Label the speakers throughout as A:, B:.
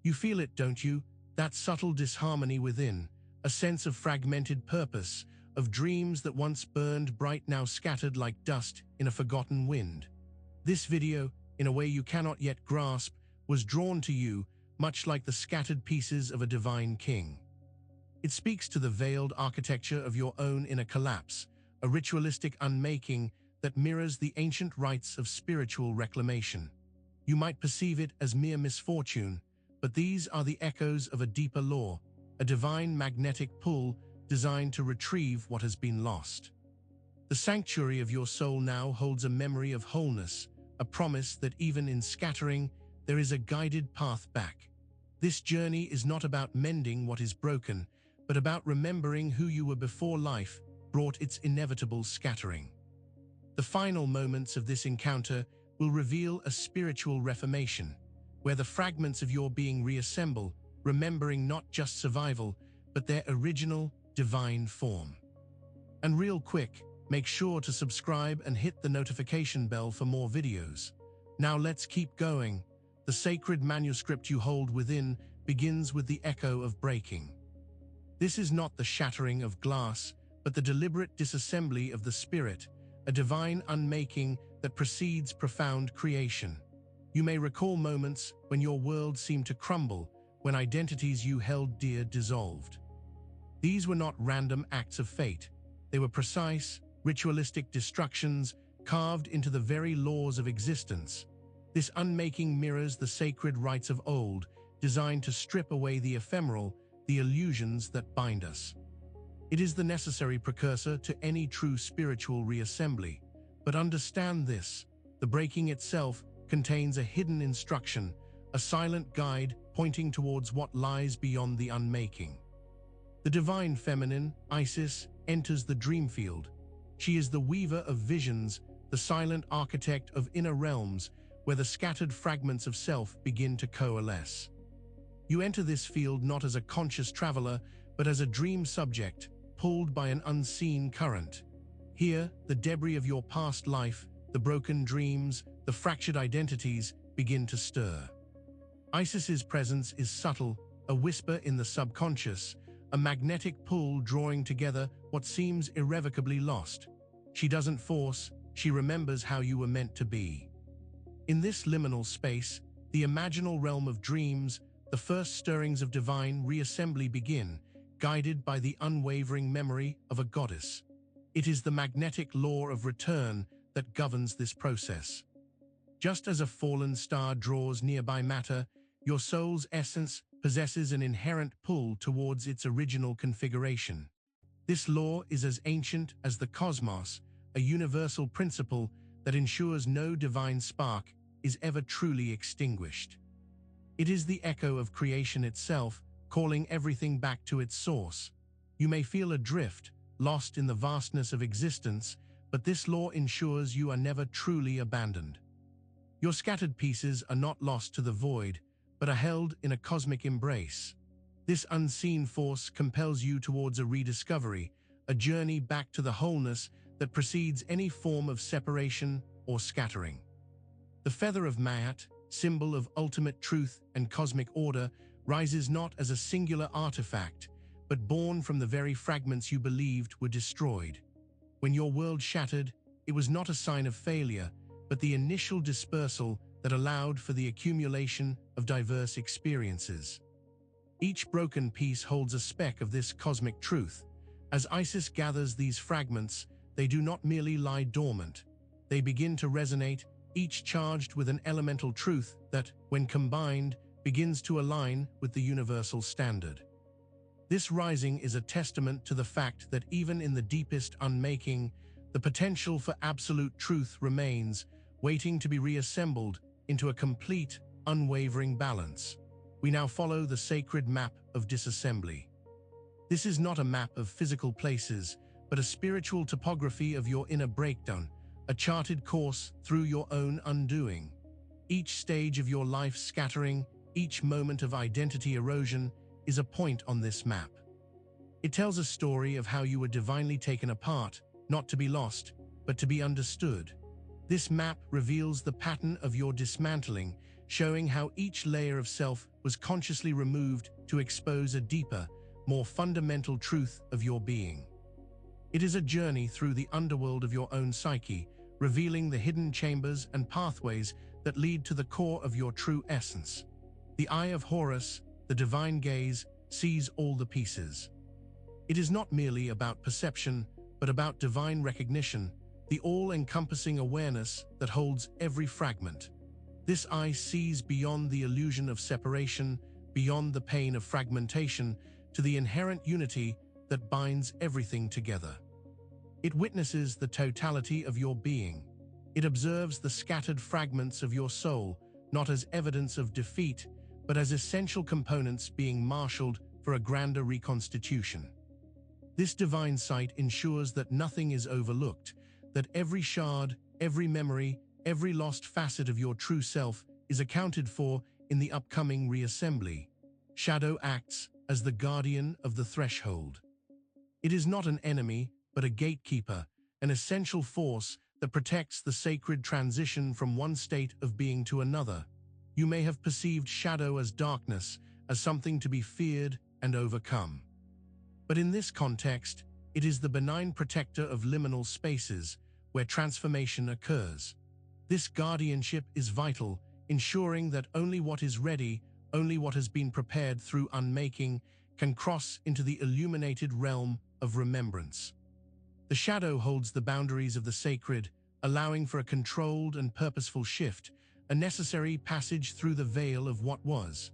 A: You feel it, don't you? That subtle disharmony within, a sense of fragmented purpose, of dreams that once burned bright now scattered like dust in a forgotten wind. This video, in a way you cannot yet grasp, was drawn to you, much like the scattered pieces of a divine king. It speaks to the veiled architecture of your own inner collapse, a ritualistic unmaking that mirrors the ancient rites of spiritual reclamation. You might perceive it as mere misfortune, but these are the echoes of a deeper law, a divine magnetic pull designed to retrieve what has been lost. The sanctuary of your soul now holds a memory of wholeness, a promise that even in scattering, there is a guided path back. This journey is not about mending what is broken, but about remembering who you were before life brought its inevitable scattering. The final moments of this encounter will reveal a spiritual reformation, where the fragments of your being reassemble, remembering not just survival, but their original, divine form. And real quick, make sure to subscribe and hit the notification bell for more videos. Now let's keep going. The sacred manuscript you hold within begins with the echo of breaking. This is not the shattering of glass, but the deliberate disassembly of the spirit, a divine unmaking that precedes profound creation. You may recall moments when your world seemed to crumble, when identities you held dear dissolved. These were not random acts of fate. They were precise, ritualistic destructions carved into the very laws of existence. This unmaking mirrors the sacred rites of old, designed to strip away the ephemeral, the illusions that bind us. It is the necessary precursor to any true spiritual reassembly. But understand this, the breaking itself contains a hidden instruction, a silent guide pointing towards what lies beyond the unmaking. The divine feminine, Isis, enters the dream field. She is the weaver of visions, the silent architect of inner realms where the scattered fragments of self begin to coalesce. You enter this field not as a conscious traveler, but as a dream subject, pulled by an unseen current. Here, the debris of your past life, the broken dreams, the fractured identities begin to stir. Isis's presence is subtle, a whisper in the subconscious, a magnetic pull drawing together what seems irrevocably lost. She doesn't force, she remembers how you were meant to be. In this liminal space, the imaginal realm of dreams, the first stirrings of divine reassembly begin, guided by the unwavering memory of a goddess. It is the magnetic law of return that governs this process. Just as a fallen star draws nearby matter, your soul's essence possesses an inherent pull towards its original configuration. This law is as ancient as the cosmos, a universal principle that ensures no divine spark is ever truly extinguished. It is the echo of creation itself, calling everything back to its source. You may feel adrift, lost in the vastness of existence, but this law ensures you are never truly abandoned. Your scattered pieces are not lost to the void, but are held in a cosmic embrace. This unseen force compels you towards a rediscovery, a journey back to the wholeness that precedes any form of separation or scattering. The feather of Ma'at, symbol of ultimate truth and cosmic order, rises not as a singular artifact, but born from the very fragments you believed were destroyed. When your world shattered, it was not a sign of failure, but the initial dispersal that allowed for the accumulation of diverse experiences. Each broken piece holds a speck of this cosmic truth. As Isis gathers these fragments, they do not merely lie dormant. They begin to resonate, each charged with an elemental truth that, when combined, begins to align with the universal standard. This rising is a testament to the fact that even in the deepest unmaking, the potential for absolute truth remains, waiting to be reassembled into a complete, unwavering balance. We now follow the sacred map of disassembly. This is not a map of physical places, but a spiritual topography of your inner breakdown, a charted course through your own undoing. Each stage of your life scattering, each moment of identity erosion, is a point on this map. It tells a story of how you were divinely taken apart, not to be lost, but to be understood. This map reveals the pattern of your dismantling, showing how each layer of self was consciously removed to expose a deeper, more fundamental truth of your being. It is a journey through the underworld of your own psyche, revealing the hidden chambers and pathways that lead to the core of your true essence. The eye of Horus, the divine gaze, sees all the pieces. It is not merely about perception, but about divine recognition, the all-encompassing awareness that holds every fragment. This eye sees beyond the illusion of separation, beyond the pain of fragmentation, to the inherent unity that binds everything together. It witnesses the totality of your being. It observes the scattered fragments of your soul, not as evidence of defeat, but as essential components being marshaled for a grander reconstitution. This divine sight ensures that nothing is overlooked, that every shard, every memory, every lost facet of your true self is accounted for in the upcoming reassembly. Shadow acts as the guardian of the threshold. It is not an enemy, but a gatekeeper, an essential force that protects the sacred transition from one state of being to another. You may have perceived shadow as darkness, as something to be feared and overcome. But in this context, it is the benign protector of liminal spaces where transformation occurs. This guardianship is vital, ensuring that only what is ready, only what has been prepared through unmaking, can cross into the illuminated realm of remembrance. The shadow holds the boundaries of the sacred, allowing for a controlled and purposeful shift, a necessary passage through the veil of what was.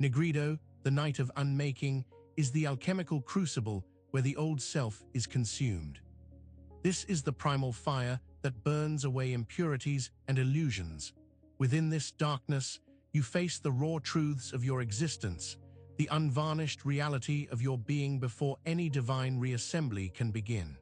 A: Nigredo, the night of unmaking, is the alchemical crucible where the old self is consumed. This is the primal fire that burns away impurities and illusions. Within this darkness, you face the raw truths of your existence, the unvarnished reality of your being before any divine reassembly can begin.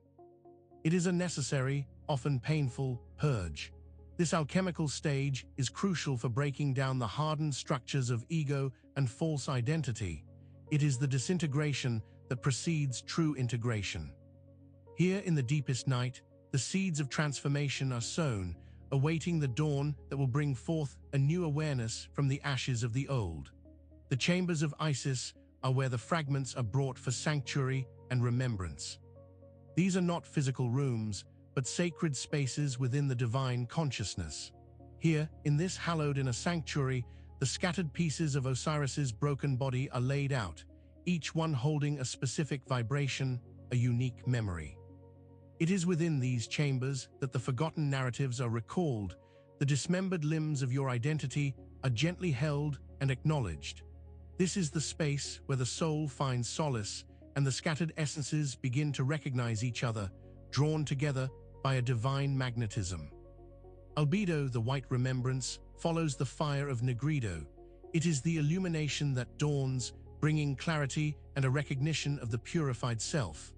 A: It is a necessary, often painful, purge. This alchemical stage is crucial for breaking down the hardened structures of ego and false identity. It is the disintegration that precedes true integration. Here in the deepest night, the seeds of transformation are sown, awaiting the dawn that will bring forth a new awareness from the ashes of the old. The chambers of Isis are where the fragments are brought for sanctuary and remembrance. These are not physical rooms, but sacred spaces within the divine consciousness. Here, in this hallowed inner sanctuary, the scattered pieces of Osiris's broken body are laid out, each one holding a specific vibration, a unique memory. It is within these chambers that the forgotten narratives are recalled, the dismembered limbs of your identity are gently held and acknowledged. This is the space where the soul finds solace and the scattered essences begin to recognize each other, drawn together by a divine magnetism. Albedo, the white remembrance, follows the fire of Nigredo. It is the illumination that dawns, bringing clarity and a recognition of the purified self.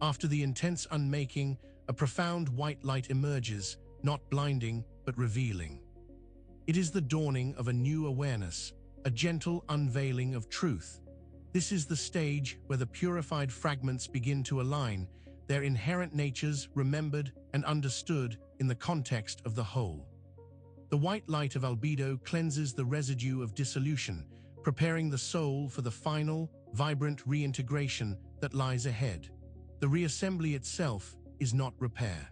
A: After the intense unmaking, a profound white light emerges, not blinding, but revealing. It is the dawning of a new awareness, a gentle unveiling of truth. This is the stage where the purified fragments begin to align, their inherent natures remembered and understood in the context of the whole. The white light of albedo cleanses the residue of dissolution, preparing the soul for the final, vibrant reintegration that lies ahead. The reassembly itself is not repair.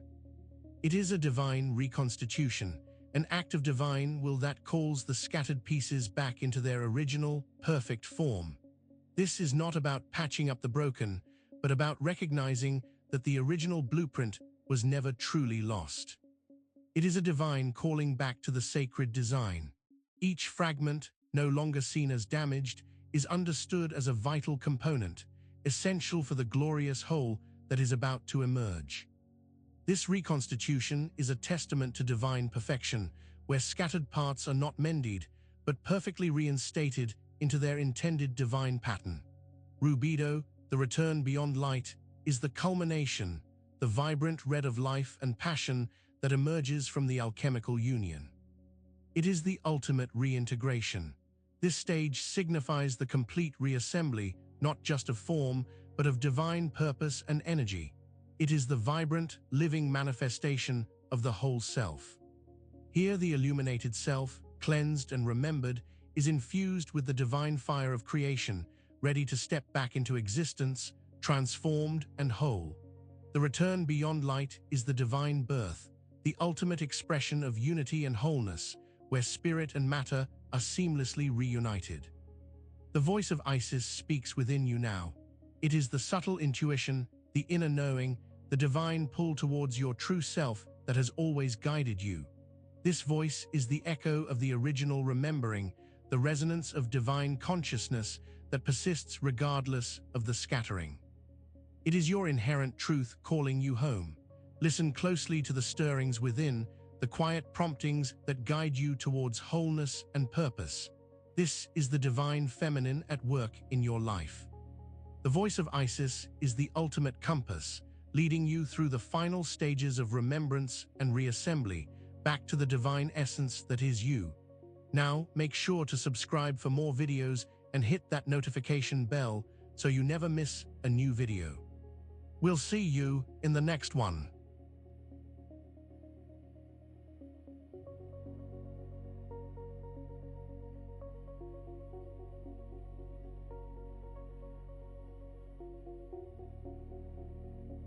A: It is a divine reconstitution, an act of divine will that calls the scattered pieces back into their original, perfect form. This is not about patching up the broken, but about recognizing that the original blueprint was never truly lost. It is a divine calling back to the sacred design. Each fragment, no longer seen as damaged, is understood as a vital component, essential for the glorious whole that is about to emerge. This reconstitution is a testament to divine perfection, where scattered parts are not mended, but perfectly reinstated into their intended divine pattern. Rubedo, the return beyond light, is the culmination, the vibrant red of life and passion that emerges from the alchemical union. It is the ultimate reintegration. This stage signifies the complete reassembly, not just of form, but of divine purpose and energy. It is the vibrant, living manifestation of the whole self. Here the illuminated self, cleansed and remembered, is infused with the divine fire of creation, ready to step back into existence, transformed and whole. The return beyond light is the divine birth, the ultimate expression of unity and wholeness, where spirit and matter are seamlessly reunited. The voice of Isis speaks within you now. It is the subtle intuition, the inner knowing, the divine pull towards your true self that has always guided you. This voice is the echo of the original remembering, the resonance of divine consciousness that persists regardless of the scattering. It is your inherent truth calling you home. Listen closely to the stirrings within, the quiet promptings that guide you towards wholeness and purpose. This is the divine feminine at work in your life. The voice of Isis is the ultimate compass, leading you through the final stages of remembrance and reassembly, back to the divine essence that is you. Now, make sure to subscribe for more videos and hit that notification bell so you never miss a new video. We'll see you in the next one.